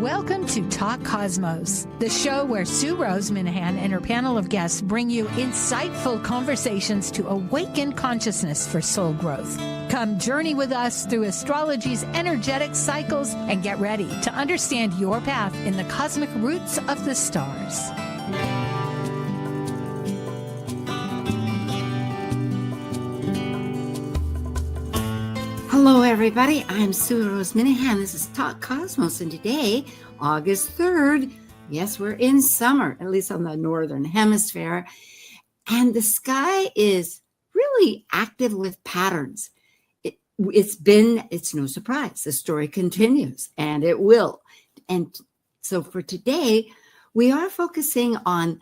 Welcome to Talk Cosmos, the show where Sue Minahan and her panel of guests bring you insightful conversations to awaken consciousness for soul growth. Come journey with us through astrology's energetic cycles and get ready to understand your path in the cosmic roots of the stars. Hello, everybody. I'm Sue Minahan. This is Talk Cosmos, and today, August 3rd, yes, we're in summer, at least on the northern hemisphere, and the sky is really active with patterns. It's no surprise. The story continues, and it will. And so for today, we are focusing on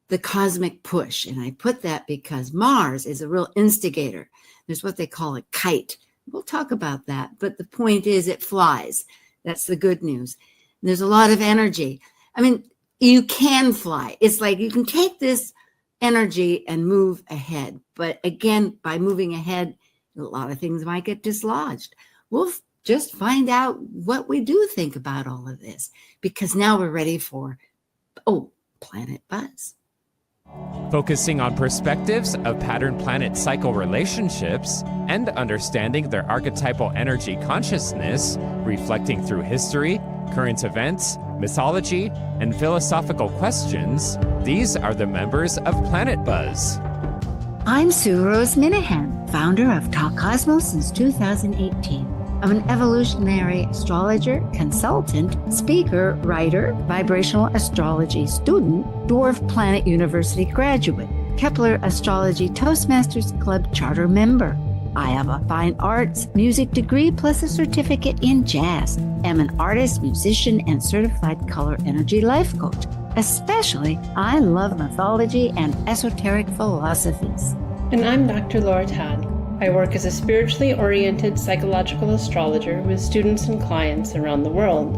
the cosmic push, and I put that because Mars is a real instigator. There's what they call a kite. We'll talk about that, but the point is it flies. That's the good news. There's a lot of energy. I mean, you can fly. It's like you can take this energy and move ahead. But again, by moving ahead, a lot of things might get dislodged. We'll just find out what we do think about all of this, because now we're ready for, Planet Buzz. Focusing on perspectives of pattern-planet cycle relationships and understanding their archetypal energy consciousness, reflecting through history, current events, mythology, and philosophical questions, these are the members of Planet Buzz. I'm Sue Minahan, founder of Talk Cosmos since 2018. I'm an evolutionary astrologer, consultant, speaker, writer, vibrational astrology student, Dwarf Planet University graduate, Kepler Astrology Toastmasters Club charter member. I have a fine arts music degree plus a certificate in jazz. I'm an artist, musician, and certified color energy life coach. Especially, I love mythology and esoteric philosophies. And I'm Dr. Laura Tad. I work as a spiritually oriented psychological astrologer with students and clients around the world.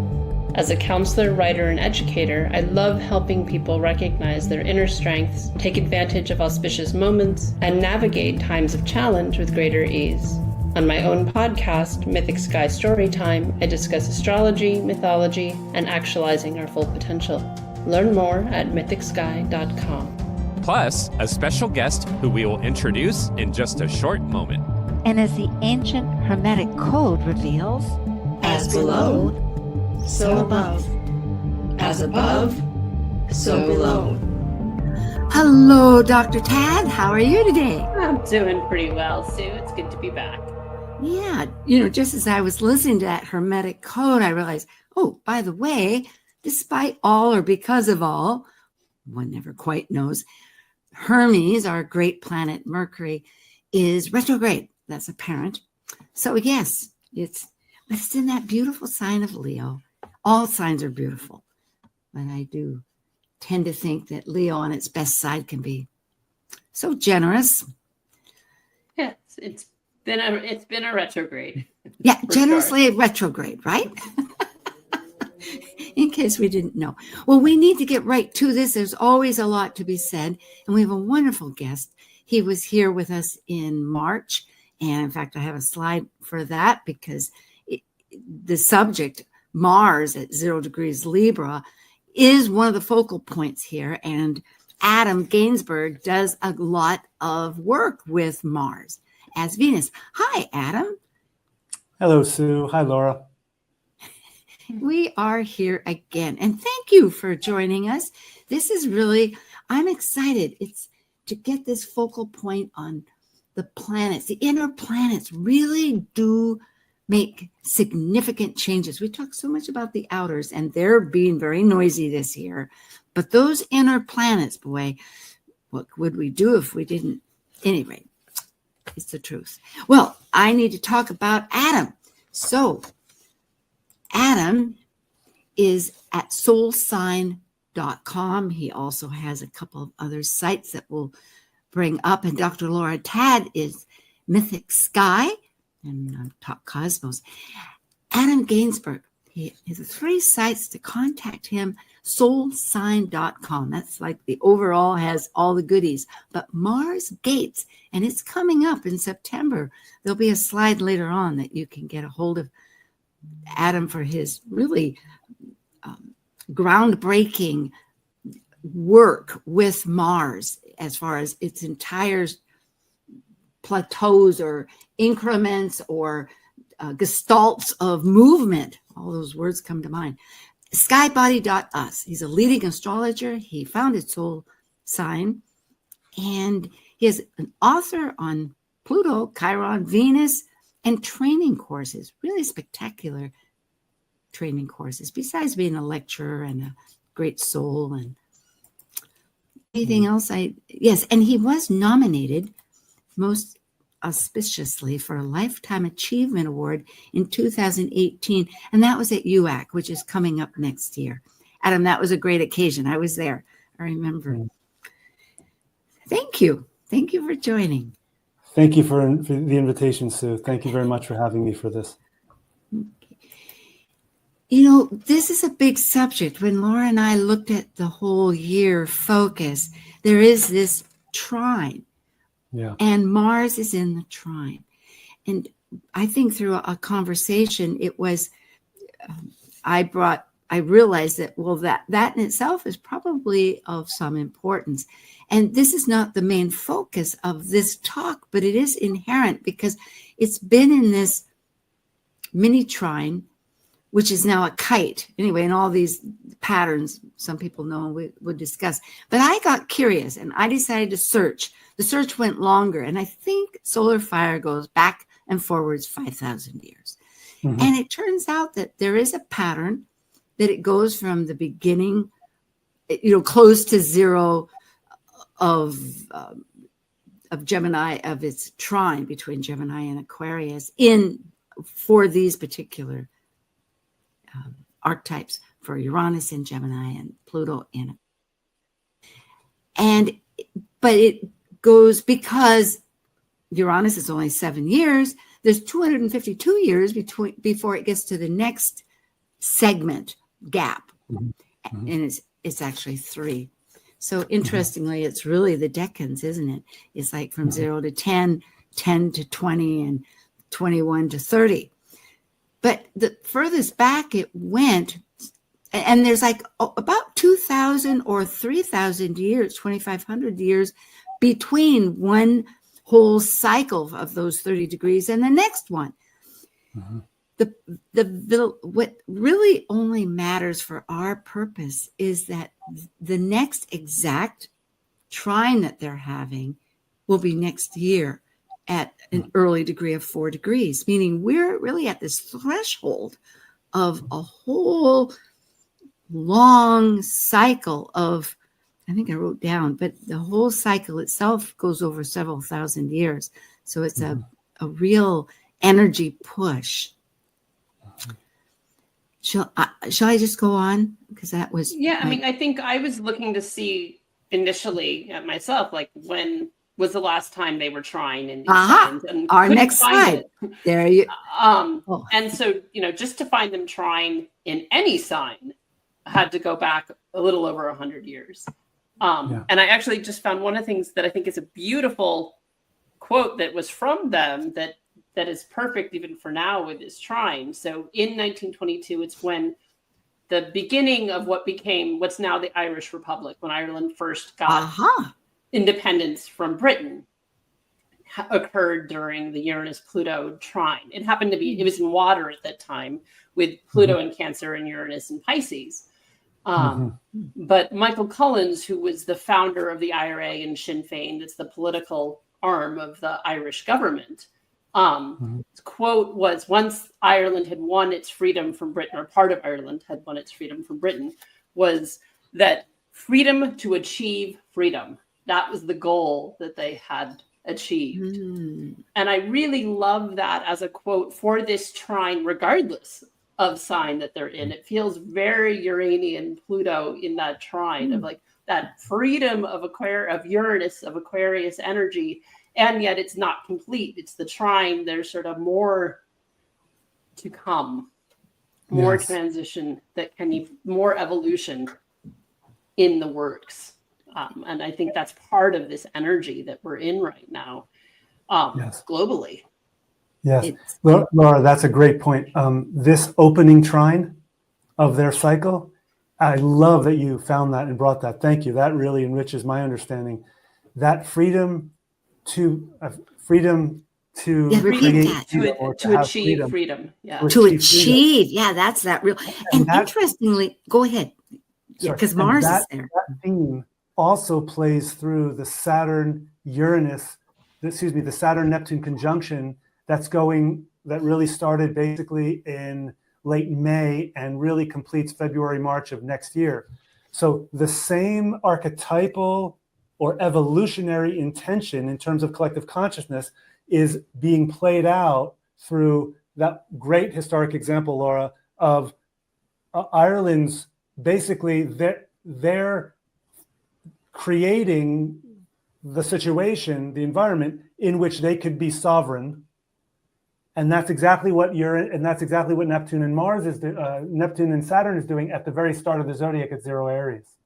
As a counselor, writer, and educator, I love helping people recognize their inner strengths, take advantage of auspicious moments, and navigate times of challenge with greater ease. On my own podcast, Mythic Sky Storytime, I discuss astrology, mythology, and actualizing our full potential. Learn more at mythicsky.com. Plus, a special guest who we will introduce in just a short moment. And as the ancient Hermetic Code reveals, as below, so above. As above, so below. Hello, Dr. Tad. How are you today? I'm doing pretty well, Sue. It's good to be back. Yeah, just as I was listening to that Hermetic Code, I realized, by the way, despite all or because of all, one never quite knows, Hermes, our great planet Mercury, is retrograde. That's apparent. So yes, it's in that beautiful sign of Leo. All signs are beautiful, but I do tend to think that Leo on its best side can be so generous. Yeah, it's been a retrograde. Yeah, generously retrograde, right? In case we didn't know. Well, we need to get right to this. There's always a lot to be said. And we have a wonderful guest. He was here with us in March. And in fact, I have a slide for that because the subject, Mars at 0 degrees Libra, is one of the focal points here. And Adam Gainsburg does a lot of work with Mars as Venus. Hi, Adam. Hello, Sue. Hi, Laura. We are here again. And thank you for joining us. This is really, I'm excited. It's to get this focal point on the planets. The inner planets really do make significant changes. We talk so much about the outers, and they're being very noisy this year. But those inner planets, boy, what would we do if we didn't? Anyway, it's the truth. Well, I need to talk about Adam. So, Adam is at soulsign.com. He also has a couple of other sites that we'll bring up. And Dr. Laura Tad is Mythic Sky and Talk Cosmos. Adam Gainsburg, he has 3 sites to contact him. Soulsign.com. That's like the overall has all the goodies. But Mars Gates, and it's coming up in September. There'll be a slide later on that you can get a hold of Adam for his really groundbreaking work with Mars as far as its entire plateaus or increments or gestalts of movement. All those words come to mind. Skybody.us. He's a leading astrologer. He found his soul sign, and he is an author on Pluto, Chiron, Venus, and training courses, really spectacular training courses, besides being a lecturer and a great soul and anything else. Yes, and he was nominated most auspiciously for a Lifetime Achievement Award in 2018, and that was at UAC, which is coming up next year. Adam, that was a great occasion. I was there. I remember. Thank you. Thank you for joining. Thank you for the invitation, Sue. Thank you very much for having me for this. You know, this is a big subject. When Laura and I looked at the whole year focus, there is this trine. Yeah. And Mars is in the trine. And I think through a conversation, it was, I realized that, well, that in itself is probably of some importance. And this is not the main focus of this talk, but it is inherent because it's been in this mini trine, which is now a kite. Anyway, and all these patterns, some people know we would discuss. But I got curious and I decided to search. The search went longer. And I think solar fire goes back and forwards 5,000 years. Mm-hmm. And it turns out that there is a pattern that it goes from the beginning, close to zero of Gemini, of its trine between Gemini and Aquarius for these particular archetypes, for Uranus in Gemini and Pluto in. But it goes, because Uranus is only 7 years, there's 252 years before it gets to the next segment gap. Mm-hmm. And it's actually 3. So interestingly, it's really the decans, isn't it? It's like from 0 to 10, 10 to 20, and 21 to 30. But the furthest back it went, and there's like about 2,000 or 3,000 years, 2,500 years between one whole cycle of those 30 degrees and the next one. Mm-hmm. What really only matters for our purpose is that the next exact trine that they're having will be next year at an early degree of 4 degrees, meaning we're really at this threshold of a whole long cycle of, I think I wrote down, but the whole cycle itself goes over several thousand years. So it's a real energy push. Shall I just go on? Because that was... Yeah, I mean, I think I was looking to see initially at myself, like, when was the last time they were trying in these signs, and our next slide. There you And so, just to find them trying in any sign, I had to go back a little over 100 years. And I actually just found one of the things that I think is a beautiful quote that was from them that is perfect even for now with this trine. So in 1922, it's when the beginning of what became what's now the Irish Republic, when Ireland first got independence from Britain, occurred during the Uranus-Pluto trine. It happened to be, it was in water at that time, with Pluto in Cancer and Uranus in Pisces. But Michael Collins, who was the founder of the IRA and Sinn Féin, that's the political arm of the Irish government, his quote was, once Ireland had won its freedom from Britain, or part of Ireland had won its freedom from Britain, was that freedom to achieve freedom. That was the goal that they had achieved. And I really love that as a quote for this trine, regardless of sign that they're in. It feels very Uranian Pluto in that trine of like that freedom of Uranus, of Aquarius energy. And yet it's not complete. It's the trine. There's sort of more to come, more transition that can be more evolution in the works. And I think that's part of this energy that we're in right now, globally. Yes, Laura, that's a great point. This opening trine of their cycle I love that you found that and brought that. Thank you. That really enriches my understanding. That freedom to create freedom, or to achieve freedom. Yeah. To achieve. Yeah, that's that real. And interestingly, go ahead. Yeah, because Mars is there. That theme also plays through the Saturn-Neptune conjunction that really started basically in late May and really completes February, March of next year. So the same archetypal or evolutionary intention in terms of collective consciousness is being played out through that great historic example, Laura, of Ireland's basically they're creating the situation, the environment in which they could be sovereign. And that's exactly what Neptune and Neptune and Saturn is doing at the very start of the zodiac at 0 Aries.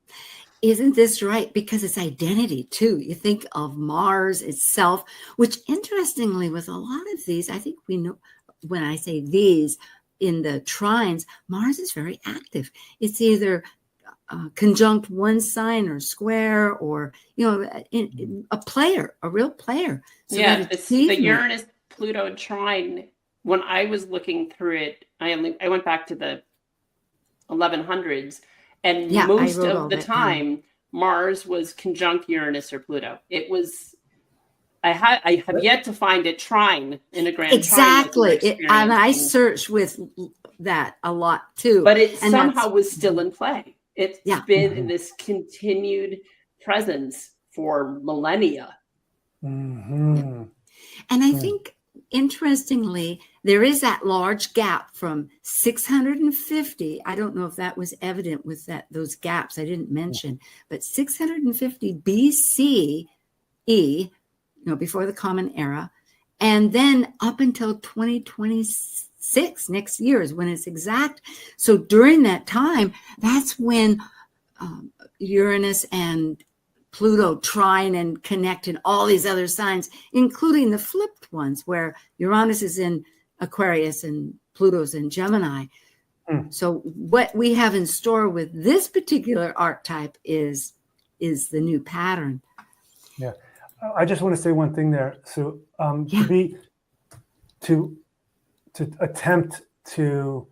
Isn't this right? Because it's identity too. You think of Mars itself, which interestingly, with a lot of these, I think we know when I say these in the trines, Mars is very active. It's either conjunct one sign or square, or a player, a real player. So yeah, the Uranus Pluto trine. When I was looking through it, I went back to the 1100s, and most of the time, Mars was conjunct Uranus or Pluto. It was. I have yet to find it trine in a grand exactly. trine. And I searched with that a lot too. But it somehow was still in play. It's been in this continued presence for millennia. Mm-hmm. And I think, interestingly, there is that large gap from 650. I don't know if that was evident with those gaps I didn't mention, but 650 BCE, before the Common Era, and then up until 2026, next year is when it's exact. So during that time, that's when Uranus and Pluto trine and connect in all these other signs, including the flipped ones where Uranus is in Aquarius and Pluto's in Gemini. So what we have in store with this particular archetype is the new pattern. Yeah. I just want to say one thing there. So to attempt to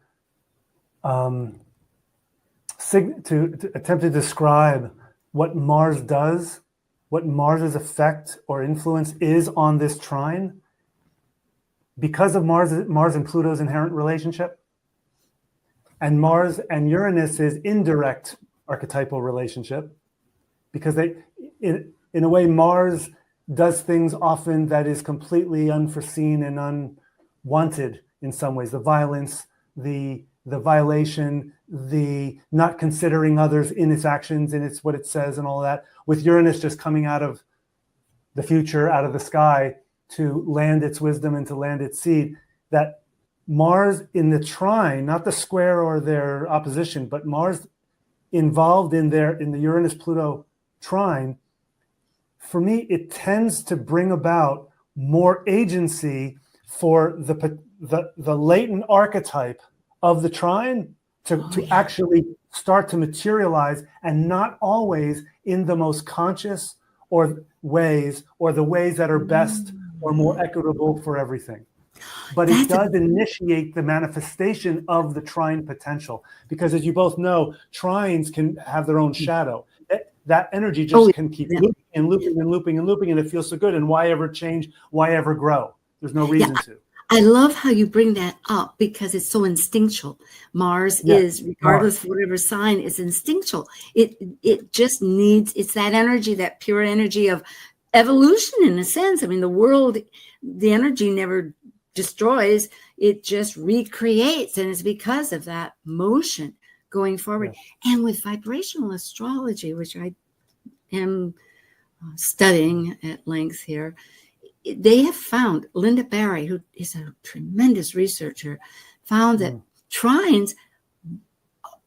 attempt to describe what Mars does, what Mars's effect or influence is on this trine, because of Mars and Pluto's inherent relationship, and Mars and Uranus's indirect archetypal relationship, because in a way, Mars does things often that is completely unforeseen and unwanted in some ways. The violence, the violation, the not considering others in its actions, in its what it says and all of that, with Uranus just coming out of the future, out of the sky to land its wisdom and to land its seed, that Mars in the trine, not the square or their opposition, but Mars involved in the Uranus-Pluto trine, for me, it tends to bring about more agency for the latent archetype of the trine to actually start to materialize, and not always in the most conscious or the ways that are best or more equitable for everything. But it does initiate the manifestation of the trine potential, because as you both know, trines can have their own shadow. That energy just can keep looping and looping and looping and looping, and it feels so good. And why ever change? Why ever grow? There's no reason to. I love how you bring that up, because it's so instinctual. Mars is, regardless of whatever sign, is instinctual. It just needs, it's that energy, that pure energy of evolution in a sense. I mean, the world, the energy never destroys, it just recreates. And it's because of that motion going forward. And with vibrational astrology, which I am studying at length here, they have found, Linda Barry, who is a tremendous researcher, found that trines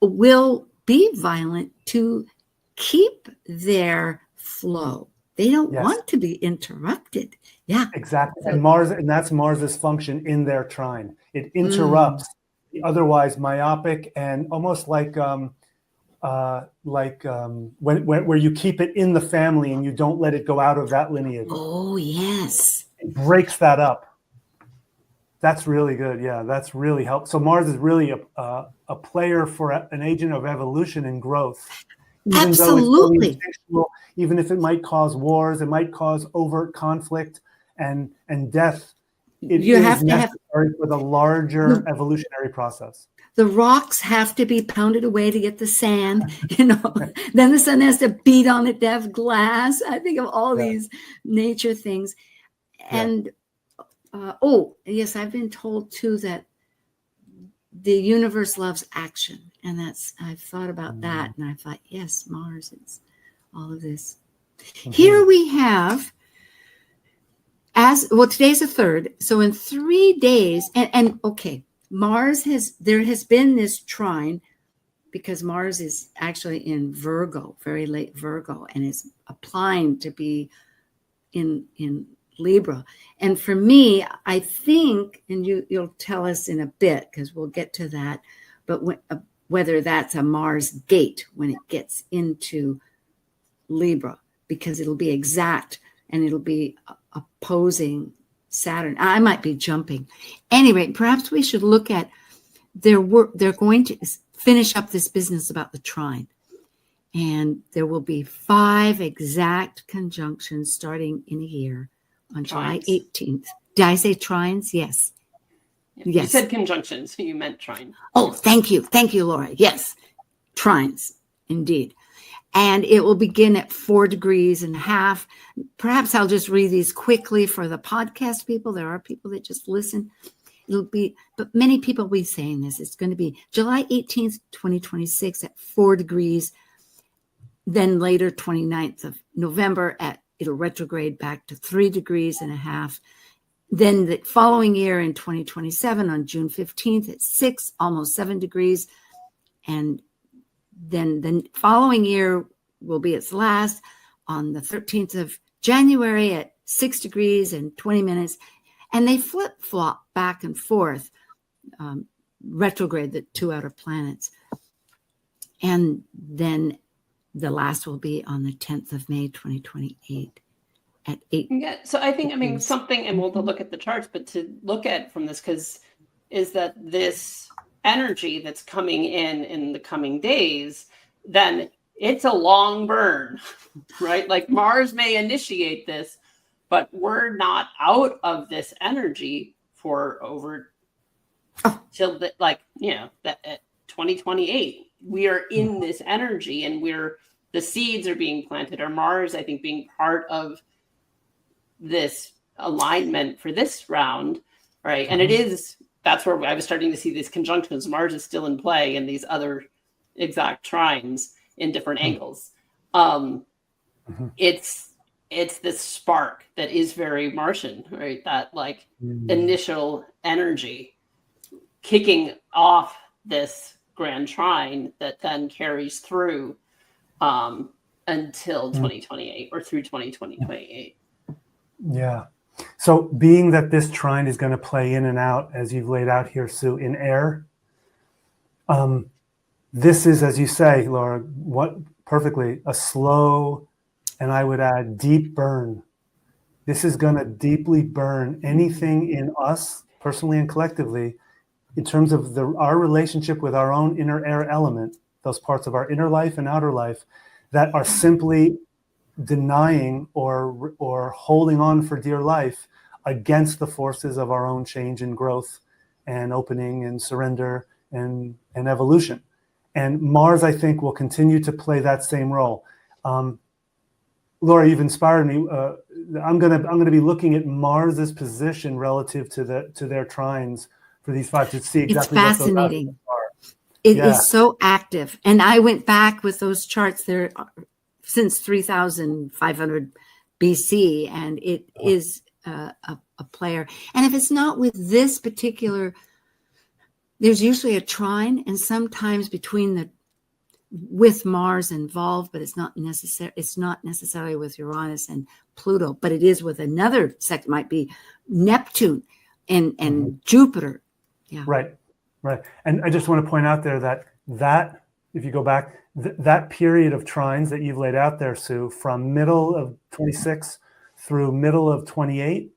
will be violent to keep their flow. They don't want to be interrupted. Yeah, exactly. And that's Mars's function in their trine. It interrupts the otherwise myopic and almost like where you keep it in the family and you don't let it go out of that lineage. Oh, yes. It breaks that up. That's really good. Yeah, that's really helpful. So Mars is really a player for an agent of evolution and growth. Even Absolutely. though it's really instinctual, even if it might cause wars, it might cause overt conflict and death. It You is have to have necessary for the larger evolutionary process. the rocks have to be pounded away to get the sand, you know. Then the sun has to beat on it to have glass. I think of all these nature things. And oh, yes, I've been told too that the universe loves action. And I've thought about that. And I thought, yes, Mars, it's all of this. Here we have, today's the 3rd. So in 3 days, and okay, there has been this trine because Mars is actually in Virgo, very late Virgo, and is applying to be in Libra. And for me, I think, and you'll tell us in a bit because we'll get to that, but whether that's a Mars gate when it gets into Libra, because it'll be exact and it'll be opposing Saturn. I might be jumping. Anyway, perhaps we should look at their work. They're going to finish up this business about the trine. And there will be 5 exact conjunctions starting in a year on July 18th. Did I say trines? Yes. Yes. Yes. You said conjunctions, so you meant trine. Oh, thank you. Thank you, Laura. Yes, trines, indeed. And it will begin at 4.5 degrees. Perhaps I'll just read these quickly for the podcast people. There are people that just listen. But many people will be saying this. It's going to be July 18th, 2026 at 4 degrees. Then later, 29th of November, it'll retrograde back to 3.5 degrees. Then the following year in 2027 on June 15th at 6, almost 7 degrees. And then the following year will be its last on the 13th of January at 6 degrees and 20 minutes. And they flip-flop back and forth, retrograde, the 2 outer planets. And then the last will be on the 10th of May, 2028 at 8. Yeah, so I think, something, and we'll look at the charts, but to look at from this, is that this energy that's coming in the coming days, then it's a long burn, right? Like Mars may initiate this, but we're not out of this energy for over till that 2028. We are in this energy, and the seeds are being planted. Or Mars, I think, being part of this alignment for this round, right? And that's where I was starting to see these conjunctions. Mars is still in play and these other exact trines in different angles. It's this spark that is very Martian, right? That initial energy kicking off this grand trine that then carries through until 2028 or through 2028. Yeah. So being that this trine is going to play in and out, as you've laid out here, Sue, in air, this is, as you say, Laura, perfectly, a slow, and I would add deep burn. This is going to deeply burn anything in us, personally and collectively, in terms of our relationship with our own inner air element, those parts of our inner life and outer life that are simply denying or holding on for dear life against the forces of our own change and growth and opening and surrender and evolution. And Mars, I think, will continue to play that same role. Laura, you've inspired me. I'm gonna be looking at Mars's position relative to their trines for these 5 to see exactly it's fascinating. What those are. It is so active. And I went back with those charts there since 3,500 BC, and it is a player. And if it's not with this particular, there's usually a trine, and sometimes with Mars involved, but it's not necessarily with Uranus and Pluto, but it is with another sect, might be Neptune and Jupiter. Yeah. Right. And I just want to point out there that if you go back, that period of trines that you've laid out there, Sue, from middle of 26 through middle of 28,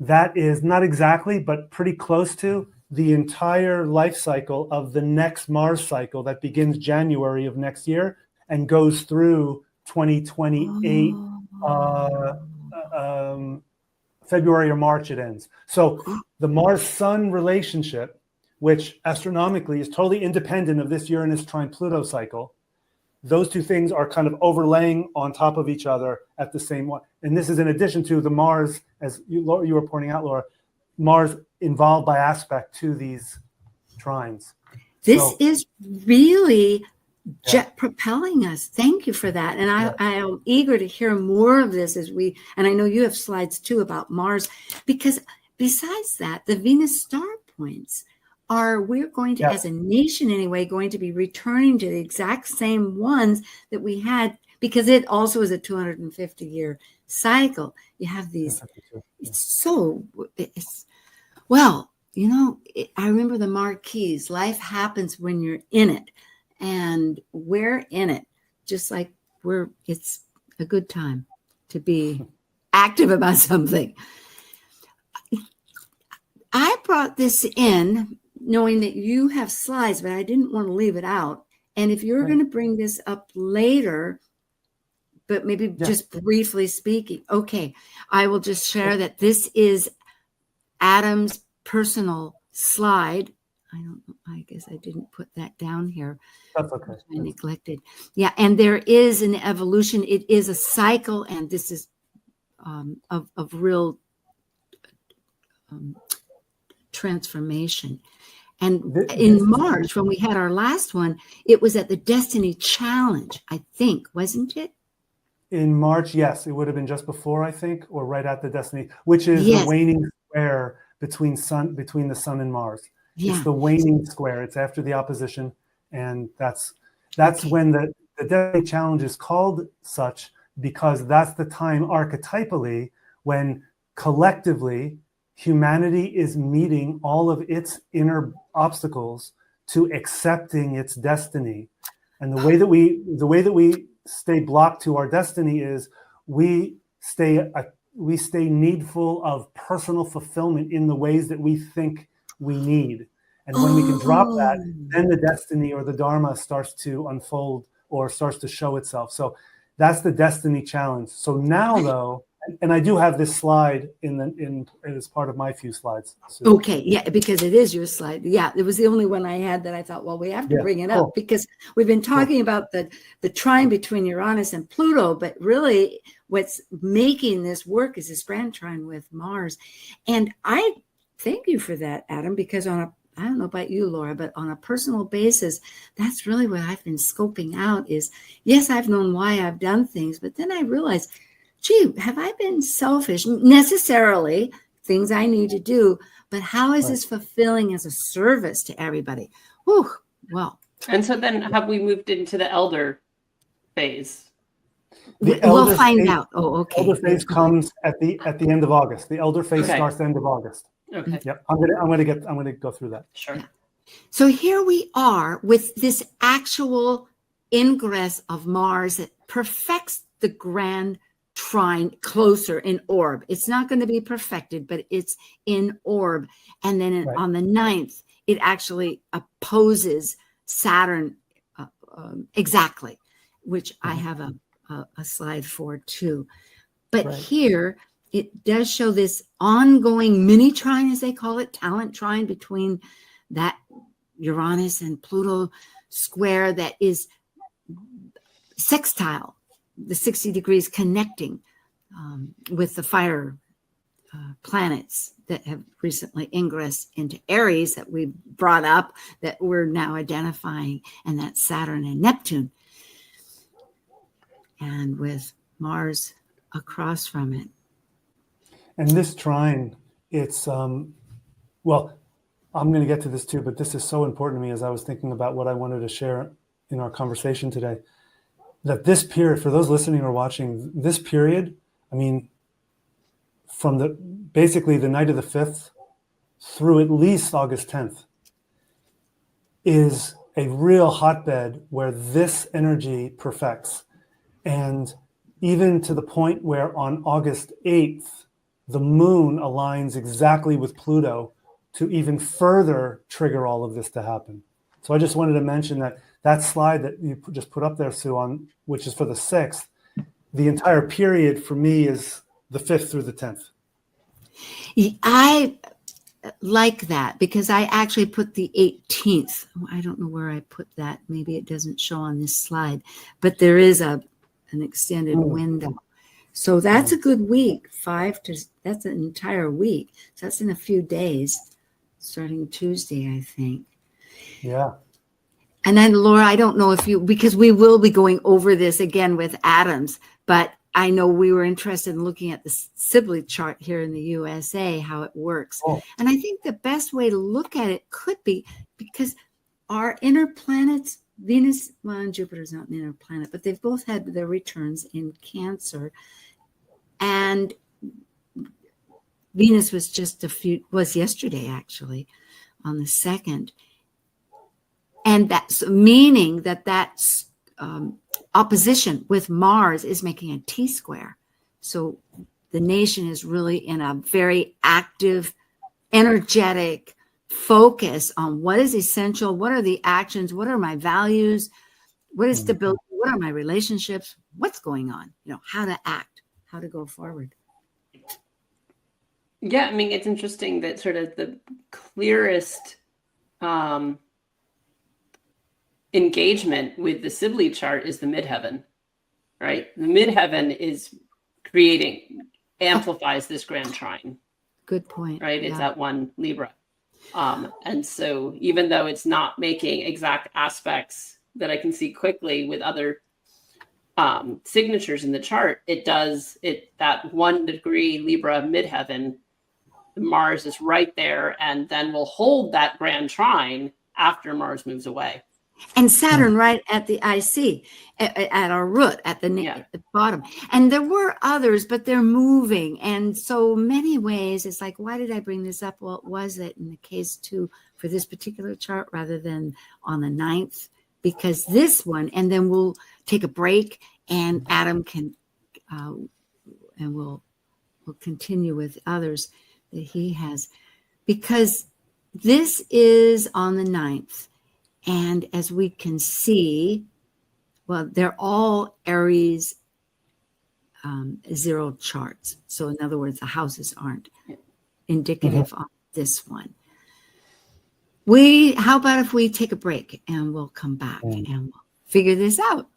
that is not exactly, but pretty close to the entire life cycle of the next Mars cycle that begins January of next year and goes through 2028, February or March it ends. So the Mars-Sun relationship, which astronomically is totally independent of this Uranus trine Pluto cycle, those two things are kind of overlaying on top of each other at the same one. And this is in addition to the Mars, as you were pointing out, Laura, Mars involved by aspect to these trines. This is really jet propelling us. Thank you for that. And I am eager to hear more of this and I know you have slides too about Mars, because besides that, the Venus star points we're going to, as a nation anyway, going to be returning to the exact same ones that we had, because it also is a 250-year cycle. You have these, I remember the Marquise, life happens when you're in it, and we're in it, just like it's a good time to be active about something. I brought this in knowing that you have slides, but I didn't want to leave it out. And if you're going to bring this up later, but maybe just briefly speaking, okay, I will just share that this is Adam's personal slide. I guess I didn't put that down here. That's okay. I neglected. Yeah, and there is an evolution. It is a cycle, and this is of real transformation. And in March, when we had our last one, it was at the Destiny Challenge, I think, wasn't it? In March, yes. It would have been just before, I think, or right at the Destiny, which is the waning square between the Sun and Mars. Yeah. It's the waning square. It's after the opposition. And that's when the Destiny Challenge is called such, because that's the time archetypally when collectively humanity is meeting all of its inner obstacles to accepting its destiny. And the way that we stay blocked to our destiny is we stay needful of personal fulfillment in the ways that we think we need. And when we can drop that, then the destiny or the Dharma starts to unfold or starts to show itself. So that's the Destiny Challenge. So now, though, and I do have this slide in as part of my few slides. So. Okay, yeah, because it is your slide. Yeah, it was the only one I had that I thought, well, we have to bring it up, because we've been talking about the trine between Uranus and Pluto, but really what's making this work is this grand trine with Mars. And I thank you for that, Adam, because I don't know about you, Laura, but on a personal basis, that's really what I've been scoping out is, yes, I've known why I've done things, but then I realized, gee, have I been selfish? Necessarily, things I need to do, but how is this fulfilling as a service to everybody? Whew, well. And so then have we moved into the elder phase? We'll find out. Oh, okay. Elder phase comes at the end of August. The elder phase starts the end of August. Okay. Yep. I'm gonna go through that. Sure. Yeah. So here we are with this actual ingress of Mars that perfects the grand trine closer in orb. It's not going to be perfected, but it's in orb. And then on the 9th, it actually opposes Saturn exactly, which I have a slide for too. But here, it does show this ongoing mini trine, as they call it, talent trine between that Uranus and Pluto square that is sextile, the 60 degrees connecting with the fire planets that have recently ingressed into Aries that we brought up, that we're now identifying, and that's Saturn and Neptune. And with Mars across from it. And this trine, it's, well, I'm going to get to this too, but this is so important to me as I was thinking about what I wanted to share in our conversation today. That this period, for those listening or watching, this period, I mean, from basically the night of the 5th through at least August 10th, is a real hotbed where this energy perfects. And even to the point where on August 8th, the moon aligns exactly with Pluto to even further trigger all of this to happen. So I just wanted to mention that slide that you just put up there, Sue, on which is for the 6th, the entire period for me is the 5th through the 10th. I like that because I actually put the 18th. I don't know where I put that. Maybe it doesn't show on this slide, but there is an extended window. So that's a good week. That's an entire week. So that's in a few days, starting Tuesday, I think. Yeah. And then Laura, I don't know if because we will be going over this again with Adams, but I know we were interested in looking at the Sibley chart here in the USA, how it works. Oh. And I think the best way to look at it could be because our inner planets, Venus, well, and Jupiter's not an inner planet, but they've both had their returns in Cancer. And Venus was yesterday, actually, on the 2nd. And that's meaning that's opposition with Mars is making a T-square. So the nation is really in a very active, energetic focus on what is essential, what are the actions, what are my values, what is stability, what are my relationships, what's going on, how to act, how to go forward. Yeah, I mean, it's interesting that sort of the clearest engagement with the Sibley chart is the midheaven, right? The midheaven is amplifies this grand trine. Good point. Right? Yeah. It's at 1 Libra. And so even though it's not making exact aspects that I can see quickly with other signatures in the chart, that 1 degree Libra midheaven, Mars is right there, and then we'll hold that grand trine after Mars moves away. And Saturn right at the IC, at our root, at the bottom. And there were others, but they're moving. And so many ways, it's like, why did I bring this up? Well, was it in the case too for this particular chart rather than on the 9th? Because this one, and then we'll take a break and Adam can, and we'll continue with others that he has. Because this is on the 9th. And as we can see, well, they're all Aries 0 charts. So in other words, the houses aren't indicative on this one. How about if we take a break and we'll come back and we'll figure this out.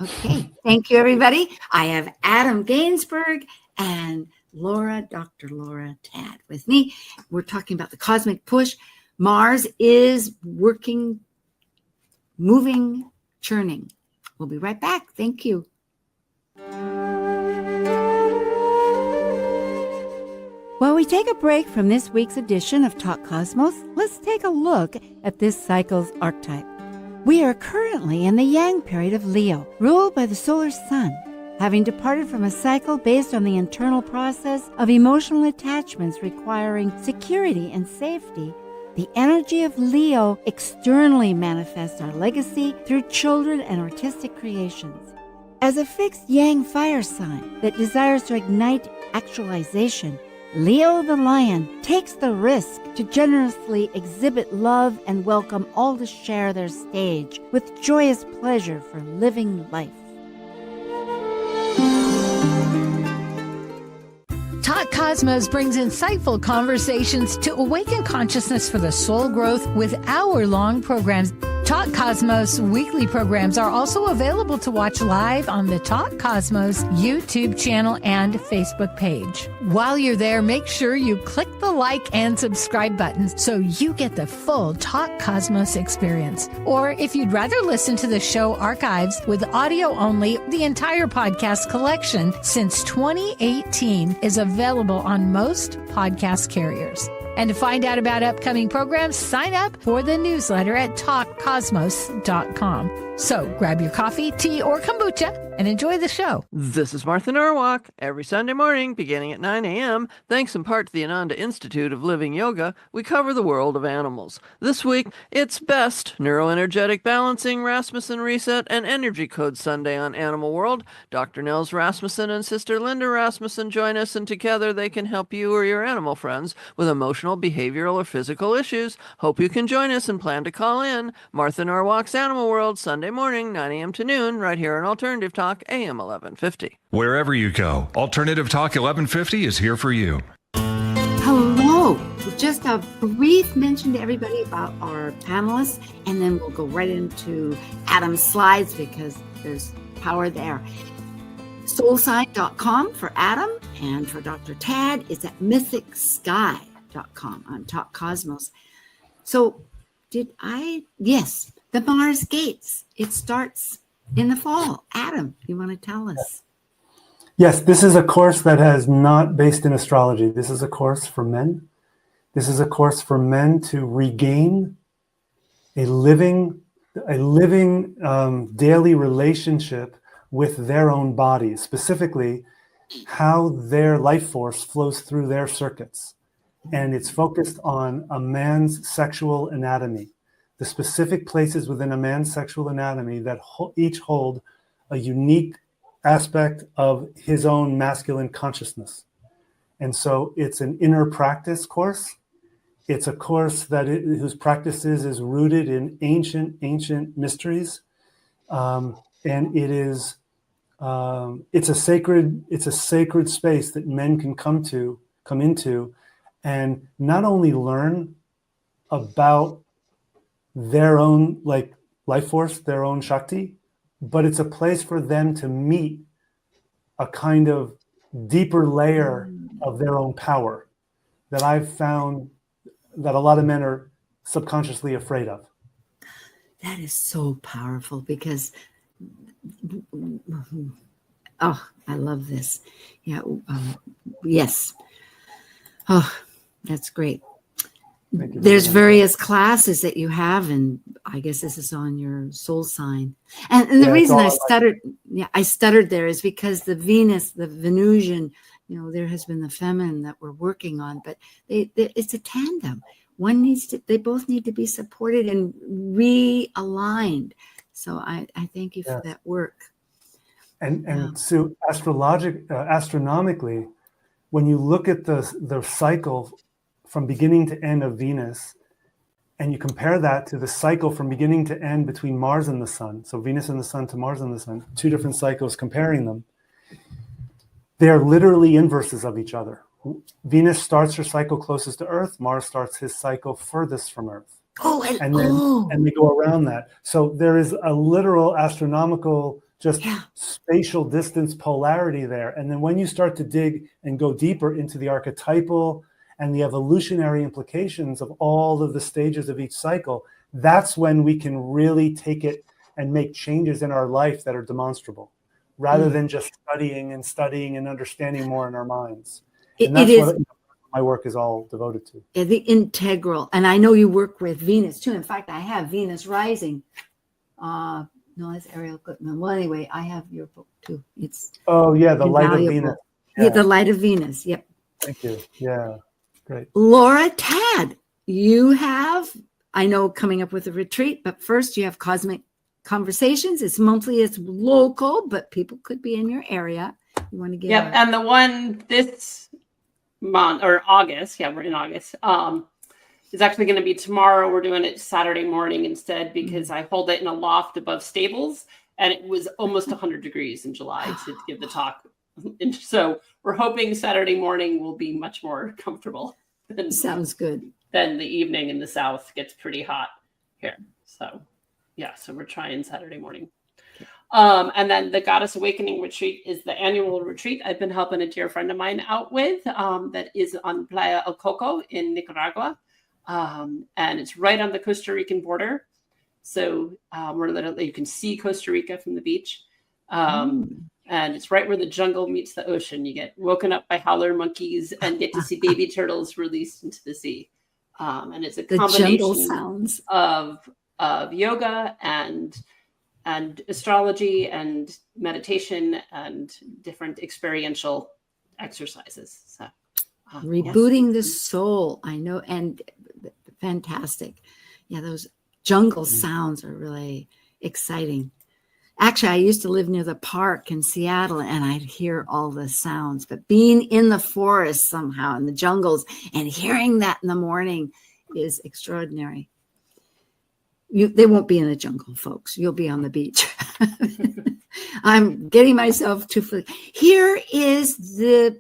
Okay. Thank you, everybody. I have Adam Gainsburg and Dr. Laura Tad with me. We're talking about the cosmic push. Mars is working, moving, churning. We'll be right back. Thank you. While we take a break from this week's edition of Talk Cosmos, let's take a look at this cycle's archetype. We are currently in the Yang period of Leo, ruled by the solar sun. Having departed from a cycle based on the internal process of emotional attachments requiring security and safety, the energy of Leo externally manifests our legacy through children and artistic creations. As a fixed Yang fire sign that desires to ignite actualization, Leo the lion takes the risk to generously exhibit love and welcome all to share their stage with joyous pleasure for living life. Talk Cosmos brings insightful conversations to awaken consciousness for the soul growth with hour-long programs. Talk Cosmos weekly programs are also available to watch live on the Talk Cosmos YouTube channel and Facebook page. While you're there, make sure you click the like and subscribe buttons so you get the full Talk Cosmos experience. Or if you'd rather listen to the show archives with audio only, the entire podcast collection since 2018 is available on most podcast carriers. And to find out about upcoming programs, sign up for the newsletter at talkcosmos.com. So grab your coffee, tea, or kombucha and enjoy the show. This is Martha Norwalk. Every Sunday morning, beginning at 9 a.m., thanks in part to the Ananda Institute of Living Yoga, we cover the world of animals. This week, it's Best, Neuroenergetic Balancing, Rasmussen Reset, and Energy Code Sunday on Animal World. Dr. Nels Rasmussen and Sister Linda Rasmussen join us, and together they can help you or your animal friends with emotional, behavioral, or physical issues. Hope you can join us and plan to call in. Martha Norwalk's Animal World, Sunday morning, 9 a.m. to noon, right here on Alternative Talk, AM 1150. Wherever you go, Alternative Talk 1150 is here for you. Hello. Just a brief mention to everybody about our panelists, and then we'll go right into Adam's slides because there's power there. Soulsign.com for Adam, and for Dr. Tad, it's at mythicsky.com on Talk Cosmos. So yes, the Mars Gates. It starts in the fall. Adam, you want to tell us? Yes, this is a course that is not based in astrology. This is a course for men. This is a course for men to regain a living daily relationship with their own bodies, specifically how their life force flows through their circuits. And it's focused on a man's sexual anatomy, the specific places within a man's sexual anatomy that each hold a unique aspect of his own masculine consciousness. And so it's an inner practice course. It's a course whose practices is rooted in ancient mysteries. And it's a sacred space that men can come into and not only learn about their own life force, their own Shakti, but it's a place for them to meet a kind of deeper layer of their own power that I've found that a lot of men are subconsciously afraid of. That is so powerful because, oh, I love this. Yeah. Yes. Oh, that's great. There's various classes that you have, and I guess this is on your soul sign. And the reason I stuttered there is because the Venus, the Venusian, there has been the feminine that we're working on, but it's a tandem. They both need to be supported and realigned. So I thank you for that work. And Sue, astronomically, when you look at the cycle from beginning to end of Venus, and you compare that to the cycle from beginning to end between Mars and the Sun, so Venus and the Sun to Mars and the Sun, two different cycles, comparing them, they're literally inverses of each other. Venus starts her cycle closest to Earth, Mars starts his cycle furthest from Earth. And they go around that. So there is a literal astronomical, spatial distance polarity there. And then when you start to dig and go deeper into the archetypal and the evolutionary implications of all of the stages of each cycle, that's when we can really take it and make changes in our life that are demonstrable, rather than just studying and understanding more in our minds. And that's what my work is all devoted to. The integral. And I know you work with Venus too. In fact, I have Venus rising. No, that's Ariel Gutman. Well, anyway, I have your book too. It's the Light of Venus. Yeah, the Light of Venus. Yep. Thank you. Yeah. Great. Laura Tad, you have, I know, coming up with a retreat, but first you have Cosmic Conversations. It's monthly, it's local, but people could be in your area. You want to get and the one this month or August, we're in August, is actually going to be tomorrow. We're doing it Saturday morning instead because I hold it in a loft above stables, and it was almost 100 degrees in July to give the talk. And so we're hoping Saturday morning will be much more comfortable. Sounds good. Then the evening in the South gets pretty hot here. So so we're trying Saturday morning. And then the Goddess Awakening Retreat is the annual retreat I've been helping a dear friend of mine out with that is on Playa El Coco in Nicaragua. And it's right on the Costa Rican border. So we're literally, you can see Costa Rica from the beach. And it's right where the jungle meets the ocean. You get woken up by howler monkeys and get to see baby turtles released into the sea. And it's a combination sounds of yoga and astrology and meditation and different experiential exercises. So rebooting the soul, I know, and fantastic. Yeah, those jungle sounds are really exciting. Actually, I used to live near the park in Seattle, and I'd hear all the sounds. But being in the forest somehow, in the jungles, and hearing that in the morning is extraordinary. They won't be in the jungle, folks. You'll be on the beach. I'm getting myself too. Here is the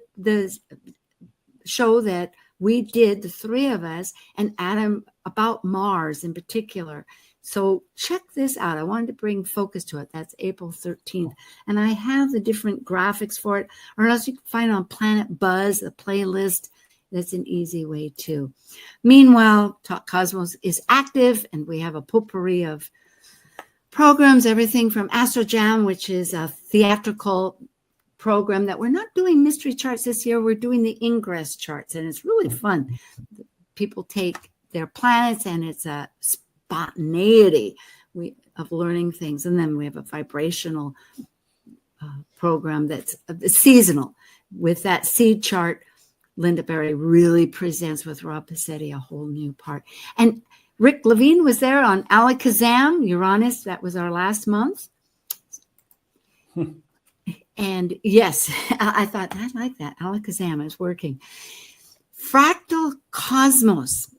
show that we did, the three of us, and Adam, about Mars in particular. So check this out. I wanted to bring focus to it. That's April 13th. And I have the different graphics for it, or else you can find it on Planet Buzz, the playlist. That's an easy way too. Meanwhile, Talk Cosmos is active, and we have a potpourri of programs, everything from Astro Jam, which is a theatrical program that we're not doing mystery charts this year. We're doing the ingress charts, and it's really fun. People take their planets, and it's a spontaneity of learning things. And then we have a vibrational program that's seasonal. With that seed chart, Linda Berry really presents with Rob Passetti a whole new part. And Rick Levine was there on Alakazam, Uranus. That was our last month. And yes, I thought, I like that. Alakazam is working. Fractal Cosmos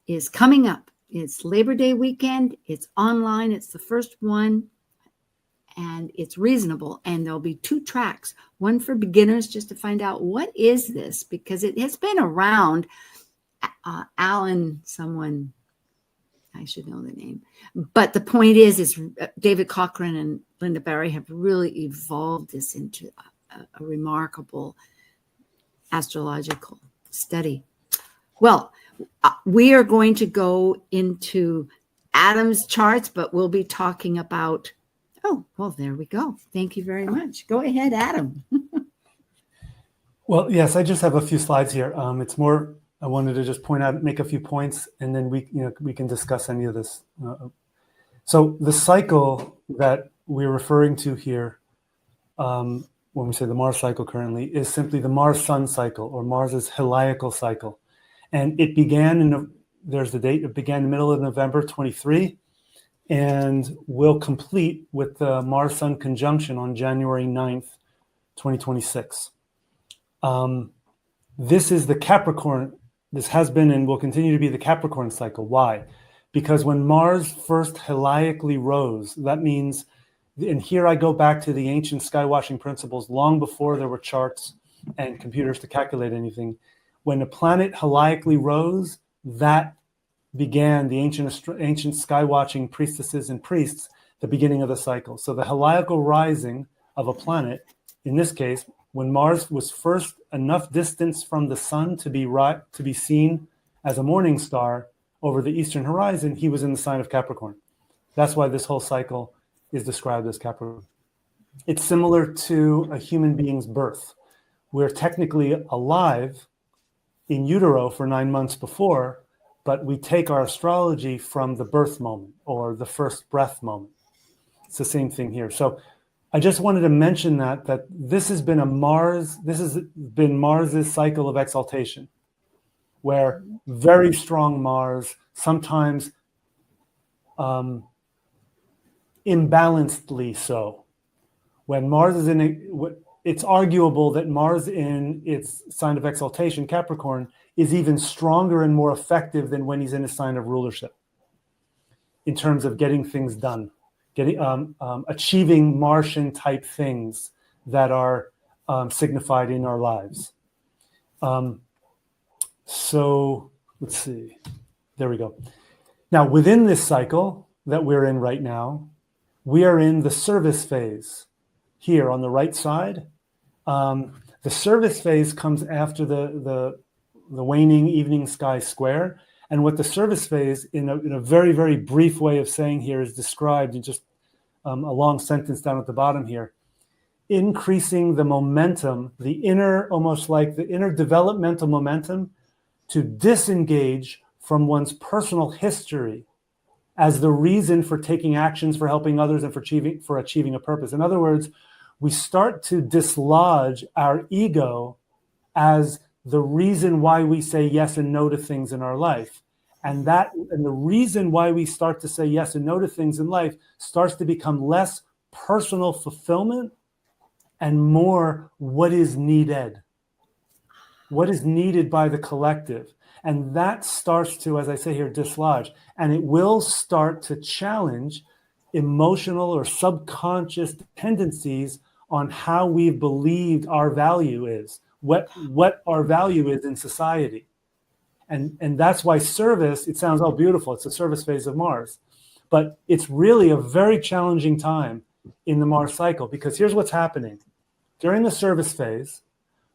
is coming up. It's Labor Day weekend. It's online. It's the first one. And it's reasonable. And there'll be 2 tracks. One for beginners, just to find out what is this, because it has been around. Alan, someone, I should know the name. But the point is David Cochran and Linda Berry have really evolved this into a remarkable astrological study. Well, we are going to go into Adam's charts, but we'll be talking about, oh, well, there we go. Thank you very much. Go ahead, Adam. Well, yes, I just have a few slides here. It's more, I wanted to just point out, make a few points, and then we can discuss any of this. So the cycle that we're referring to here, when we say the Mars cycle currently, is simply the Mars-Sun cycle, or Mars's heliacal cycle. And it began there's the date, it began in the middle of November 23, and will complete with the Mars-Sun conjunction on January 9th, 2026. This is the Capricorn. This has been and will continue to be the Capricorn cycle. Why? Because when Mars first heliacally rose, that means, and here I go back to the ancient skywatching principles long before there were charts and computers to calculate anything. When a planet heliacally rose, that began the ancient skywatching priestesses and priests, the beginning of the cycle. So the heliacal rising of a planet, in this case, when Mars was first enough distance from the sun to be seen as a morning star over the eastern horizon, he was in the sign of Capricorn. That's why this whole cycle is described as Capricorn. It's similar to a human being's birth. We're technically alive in utero for 9 months before, but we take our astrology from the birth moment or the first breath moment. It's the same thing here. So I just wanted to mention that this has been Mars's cycle of exaltation, where very strong Mars, sometimes imbalancedly so. When Mars is it's arguable that Mars in its sign of exaltation, Capricorn, is even stronger and more effective than when he's in a sign of rulership in terms of getting things done, achieving Martian type things that are signified in our lives. So let's see. There we go. Now, within this cycle that we're in right now, we are in the service phase. Here on the right side, the service phase comes after the waning evening sky square. And what the service phase, in a very, very brief way of saying here, is described in just a long sentence down at the bottom here, increasing the momentum, the inner, almost like the inner developmental momentum, to disengage from one's personal history as the reason for taking actions, for helping others, and for achieving a purpose. In other words, we start to dislodge our ego as the reason why we say yes and no to things in our life. And the reason why we start to say yes and no to things in life starts to become less personal fulfillment and more what is needed by the collective. And that starts to, as I say here, dislodge. And it will start to challenge emotional or subconscious tendencies on how we've believed our value is, what our value is in society. And that's why service, it sounds all beautiful, it's a service phase of Mars. But it's really a very challenging time in the Mars cycle, because here's what's happening. During the service phase,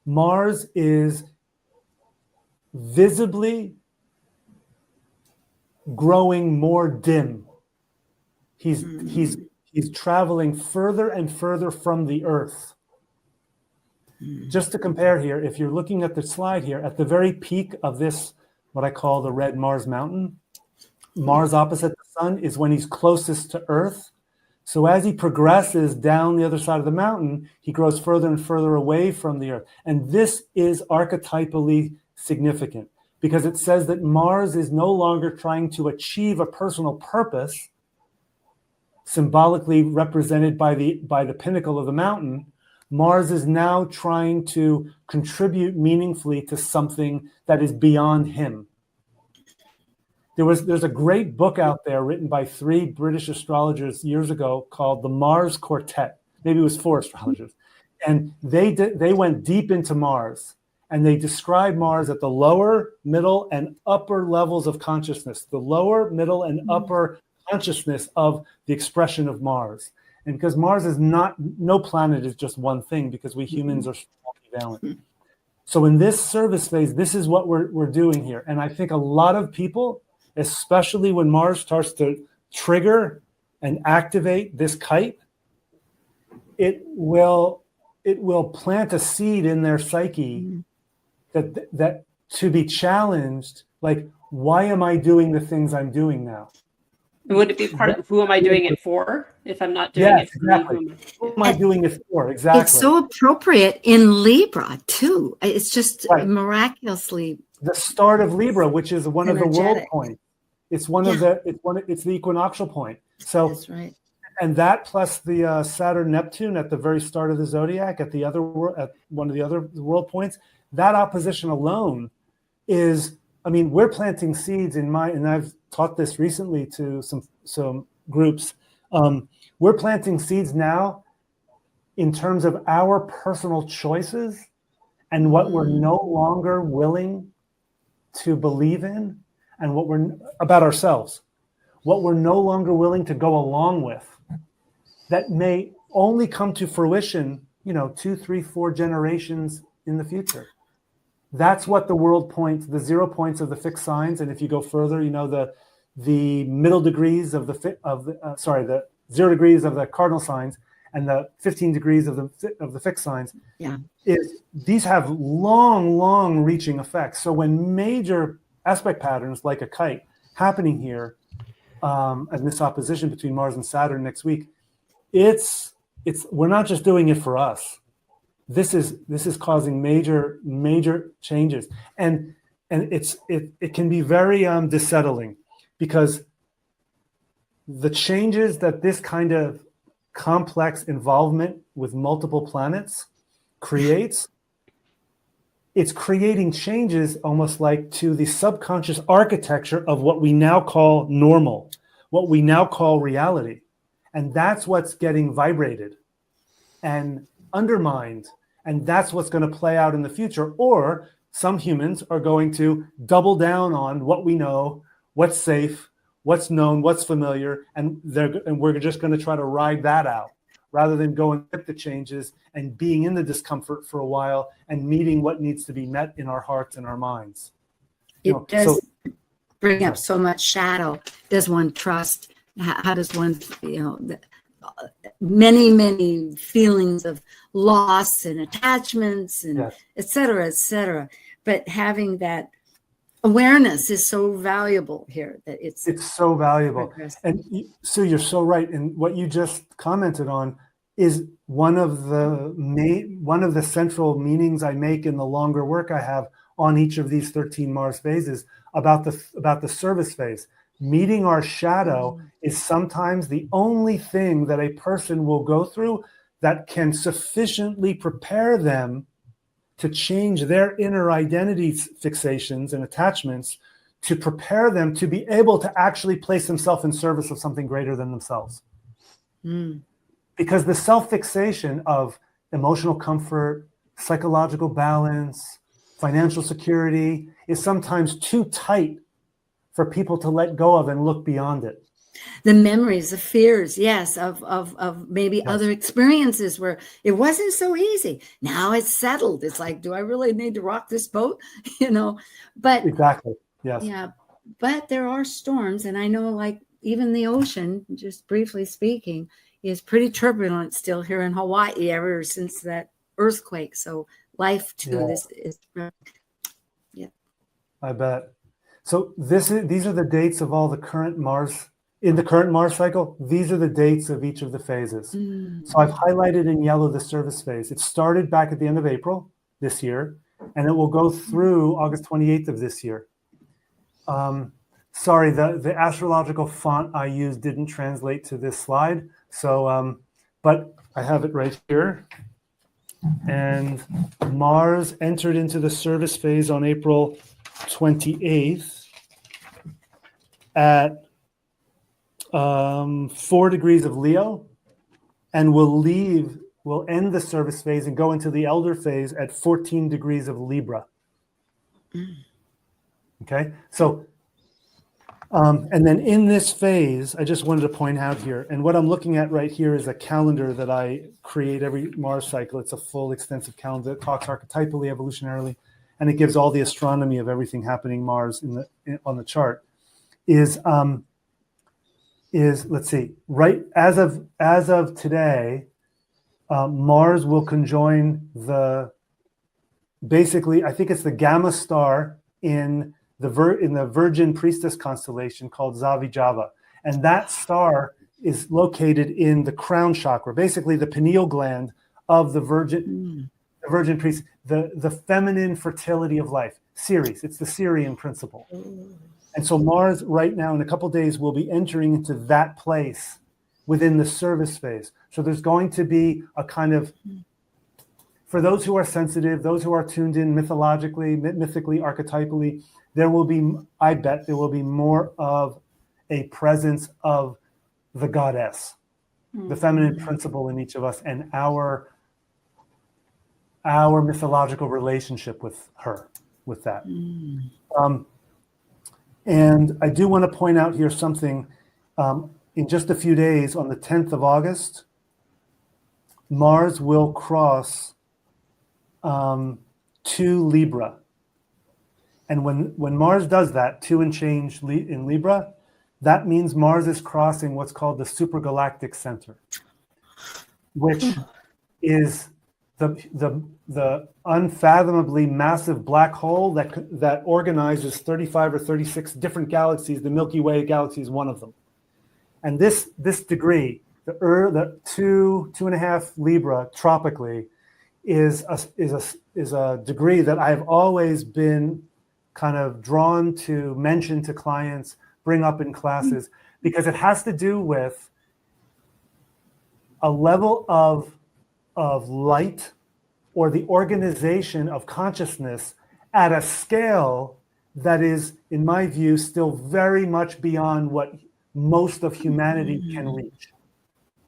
Mars is visibly growing more dim. He's traveling further and further from the Earth. Just to compare here, if you're looking at the slide here, at the very peak of this, what I call the red Mars mountain, Mars opposite the sun is when he's closest to Earth. So as he progresses down the other side of the mountain, he grows further and further away from the Earth. And this is archetypally significant because it says that Mars is no longer trying to achieve a personal purpose, symbolically represented by the pinnacle of the mountain. Mars is now trying to contribute meaningfully to something that is beyond him. There's a great book out there written by 3 British astrologers years ago called The Mars Quartet. Maybe it was 4 astrologers. And they went deep into Mars, and they described Mars at the lower, middle, and upper levels of consciousness, the lower, middle, and upper consciousness of the expression of Mars. And because Mars is no planet is just one thing, because we humans are multivalent. So in this service phase, this is what we're doing here. And I think a lot of people, especially when Mars starts to trigger and activate this kite, it will plant a seed in their psyche that to be challenged, like, why am I doing the things I'm doing now? Would it be part of who am I doing it for? If I'm not doing it for exactly. Who am I doing it for? Exactly. It's so appropriate in Libra too. It's just miraculously the start of Libra, which is one of the world points. It's it's the equinoctial point. So that's right. And that plus the Saturn Neptune at the very start of the zodiac at one of the other world points, that opposition alone is, I mean, we're planting seeds and I've taught this recently to some groups. We're planting seeds now in terms of our personal choices and what we're no longer willing to believe in, and what we're about ourselves, what we're no longer willing to go along with, that may only come to fruition, 2, 3, 4 generations in the future. That's what the world points, the 0 points of the fixed signs, and if you go further, the middle degrees of the 0 degrees of the cardinal signs and the 15 degrees of the fixed signs. Yeah, these have long reaching effects. So when major aspect patterns like a kite happening here, and this opposition between Mars and Saturn next week, we're not just doing it for us. This is causing major changes, and it can be very dissettling, because the changes that this kind of complex involvement with multiple planets creates, it's creating changes almost like to the subconscious architecture of what we now call normal, what we now call reality. And that's what's getting vibrated and undermined. And that's what's going to play out in the future. Or some humans are going to double down on what we know, what's safe, what's known, what's familiar, and we're just going to try to ride that out, rather than going with the changes and being in the discomfort for a while and meeting what needs to be met in our hearts and our minds. It does bring up so much shadow. Does one trust? How does one, many feelings of loss and attachments and Yes. et cetera, et cetera. But having that awareness is so valuable here that it's so valuable. progressive. And Sue, you're so right. And what you just commented on is one of the central meanings I make in the longer work I have on each of these 13 Mars phases about the service phase. Meeting our shadow is sometimes the only thing that a person will go through that can sufficiently prepare them to change their inner identity fixations and attachments, to prepare them to be able to actually place themselves in service of something greater than themselves. Because the self-fixation of emotional comfort, psychological balance, financial security is sometimes too tight for people to let go of and look beyond it. The memories, the fears, yes, of maybe other experiences where it wasn't so easy. Now it's settled. It's like, do I really need to rock this boat? But exactly, yes. Yeah, but there are storms, and I know, like, even the ocean, just briefly speaking, is pretty turbulent still here in Hawaii ever since that earthquake. So life too, this is, I bet. So these are the dates of all the current Mars, in the current Mars cycle. These are the dates of each of the phases. So I've highlighted in yellow the service phase. It started back at the end of April this year, and it will go through August 28th of this year. Sorry, the astrological font I used didn't translate to this slide. So, but I have it right here. And Mars entered into the service phase on April 28th at 4 degrees of Leo, and will end the service phase and go into the elder phase at 14 degrees of Libra. Okay, so and then in this phase, I just wanted to point out here, and what I'm looking at right here is a calendar that I create every Mars cycle. It's a full extensive calendar that talks archetypally, evolutionarily, and it gives all the astronomy of everything happening Mars on the chart. Is let's see, right as of today, Mars will conjoin basically I think it's the Gamma star in the Virgin Priestess constellation called Zavijava, and that star is located in the crown chakra, basically the pineal gland of the Virgin Priest, the feminine fertility of life. Ceres, it's the Syrian principle. And so Mars right now in a couple of days will be entering into that place within the service phase. So there's going to be a kind of, for those who are sensitive, those who are tuned in mythically, archetypally, there will be, I bet there will be more of a presence of the goddess, the feminine principle in each of us, and our mythological relationship with her, with that. And I do want to point out here something. In just a few days, on the 10th of August, Mars will cross to Libra. And when Mars does that, 2 and change in Libra, that means Mars is crossing what's called the supergalactic center, which is the unfathomably massive black hole that organizes 35 or 36 different galaxies. The Milky Way galaxy is one of them. And this degree, the 2.5 Libra tropically, is a degree that I've always been kind of drawn to mention to clients, bring up in classes, because it has to do with a level of light or the organization of consciousness at a scale that is, in my view, still very much beyond what most of humanity can reach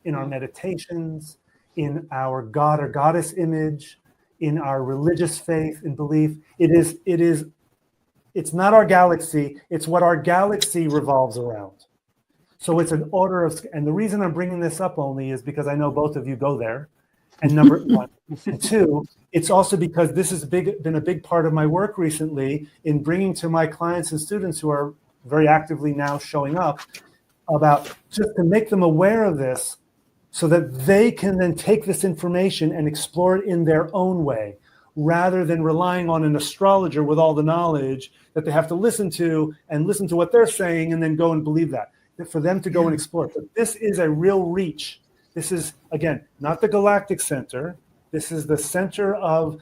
in our meditations, in our God or goddess image, in our religious faith and belief. It's not our galaxy, it's what our galaxy revolves around. So it's an order of, and the reason I'm bringing this up only is because I know both of you go there. And number one. And two, it's also because this has been a big part of my work recently in bringing to my clients and students who are very actively now showing up, about just to make them aware of this so that they can then take this information and explore it in their own way, rather than relying on an astrologer with all the knowledge that they have to listen to what they're saying and then go and believe that. For them to go and explore it. But this is a real reach. This is, again, not the galactic center. This is the center of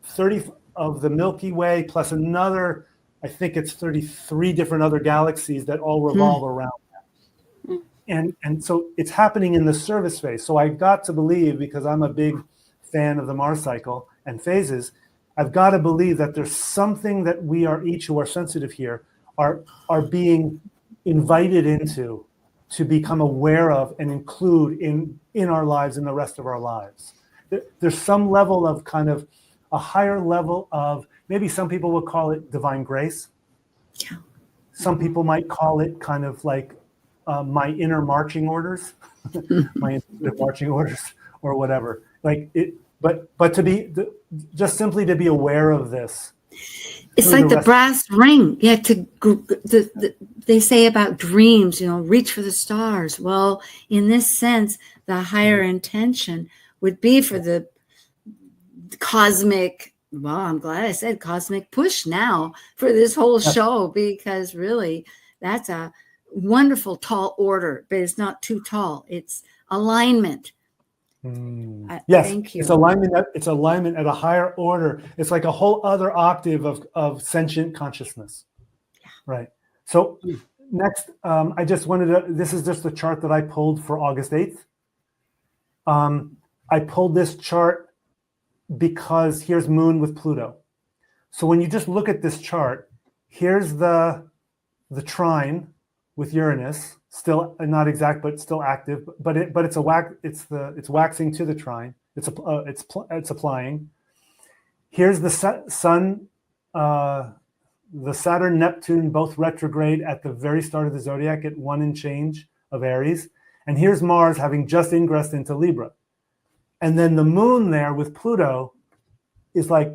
30 of the Milky Way plus another, I think it's 33 different other galaxies that all revolve around that. And so it's happening in the service phase. So I got to believe, because I'm a big fan of the Mars cycle and phases, I've got to believe that there's something that we are each who are sensitive here are being invited into, to become aware of and include in our lives, in the rest of our lives. There's some level of kind of a higher level of, maybe some people will call it divine grace. Yeah. Some people might call it kind of like my inner marching orders, my intuitive marching orders, or whatever. Like it, but to be just simply to be aware of this. It's like the brass ring. Yeah, they say about dreams, reach for the stars. Well, in this sense, the higher intention would be for the cosmic, well, I'm glad I said cosmic push now for this whole show, because really that's a wonderful tall order, but it's not too tall. It's alignment. Yes, thank you. It's alignment at a higher order. It's like a whole other octave of sentient consciousness. Right. So next, I just wanted to, this is just the chart that I pulled for August 8th. I pulled this chart because here's Moon with Pluto. So when you just look at this chart, here's the trine with Uranus, still not exact, but still active. But it's waxing to the trine. It's applying. Here's the Sun, the Saturn, Neptune, both retrograde at the very start of the zodiac at 1 and change of Aries. And here's Mars having just ingressed into Libra. And then the Moon there with Pluto is like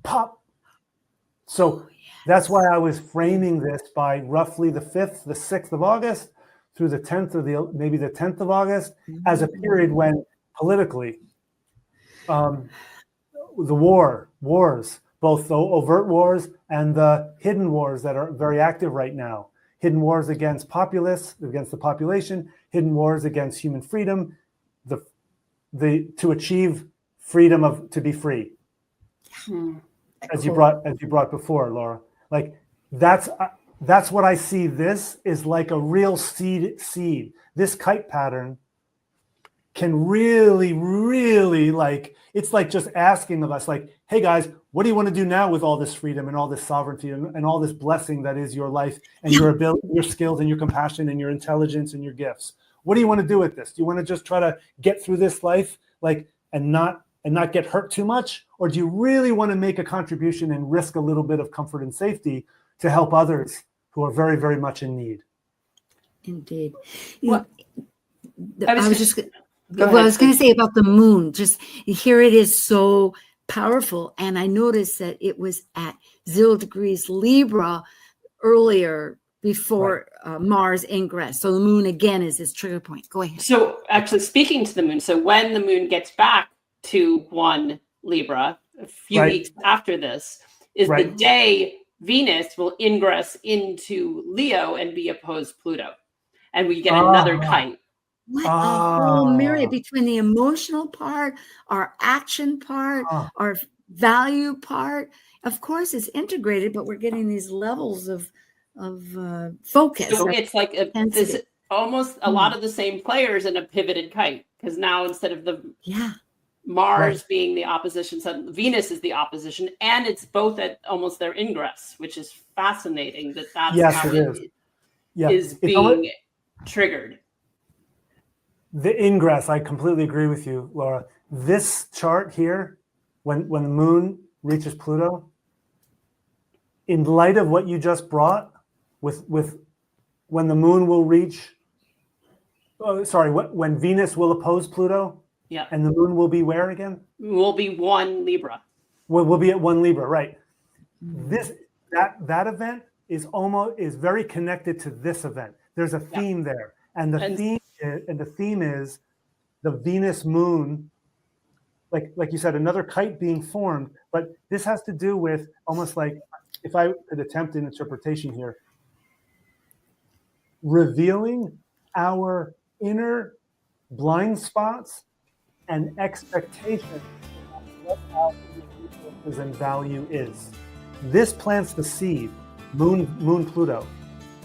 pop. So that's why I was framing this by roughly the 5th, the 6th of August through the 10th, or maybe the 10th of August, as a period when politically the wars, both the overt wars and the hidden wars that are very active right now, hidden wars against populists, against the population, hidden wars against human freedom, to achieve freedom to be free. As you brought before, Laura. Like that's what I see. This is like a real seed. This kite pattern can really, really, like, it's like just asking of us, like, hey guys, what do you want to do now with all this freedom and all this sovereignty and all this blessing that is your life and your ability, your skills and your compassion and your intelligence and your gifts? What do you want to do with this? Do you want to just try to get through this life, like, and not get hurt too much? Or do you really want to make a contribution and risk a little bit of comfort and safety to help others who are very, very much in need? Indeed. I was going to say about the Moon, just here it is so powerful. And I noticed that it was at 0 degrees Libra earlier before Mars ingress. So the Moon again is this trigger point. Go ahead. So actually speaking to the Moon, so when the Moon gets back to 1 Libra, a few weeks after this, is the day Venus will ingress into Leo and be opposed Pluto. And we get another kite. What a whole myriad between the emotional part, our action part, our value part. Of course, it's integrated, but we're getting these levels of focus. So it's like this almost a lot of the same players in a pivoted kite, because now instead of the Mars being the opposition, so Venus is the opposition, and it's both at almost their ingress, which is fascinating. That's how it is being triggered. The ingress, I completely agree with you, Laura. This chart here, when the Moon reaches Pluto, in light of what you just brought, with when the Moon will reach, when Venus will oppose Pluto, and the Moon will be where again? Will be 1 Libra. We'll be at 1 Libra, right? That event is very connected to this event. There's a theme there, and the theme is the Venus moon, like you said, another kite being formed. But this has to do with almost like, if I could attempt an interpretation here, revealing our inner blind spots and expectations of what our resources and value is. This plants the seed, Moon Pluto,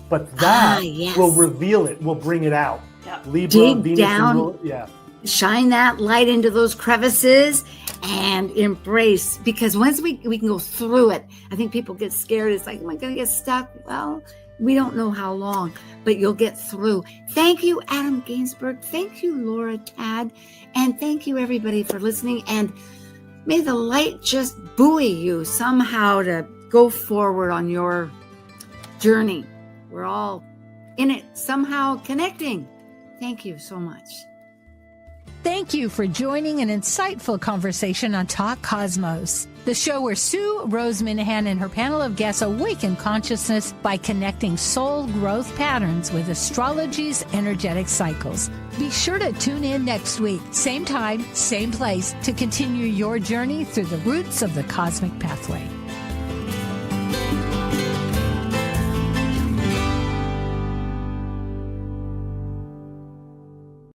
but that will reveal it, will bring it out. Yeah. Libra, Dig Venus, down, and shine that light into those crevices and embrace, because once we can go through it, I think people get scared. It's like, am I going to get stuck? Well, we don't know how long, but you'll get through. Thank you, Adam Gainsburg. Thank you, Laura Tad. And thank you, everybody, for listening. And may the light just buoy you somehow to go forward on your journey. We're all in it, somehow connecting. Thank you so much. Thank you for joining an insightful conversation on Talk Cosmos, the show where Sue Minahan and her panel of guests awaken consciousness by connecting soul growth patterns with astrology's energetic cycles. Be sure to tune in next week, same time, same place, to continue your journey through the roots of the cosmic pathway.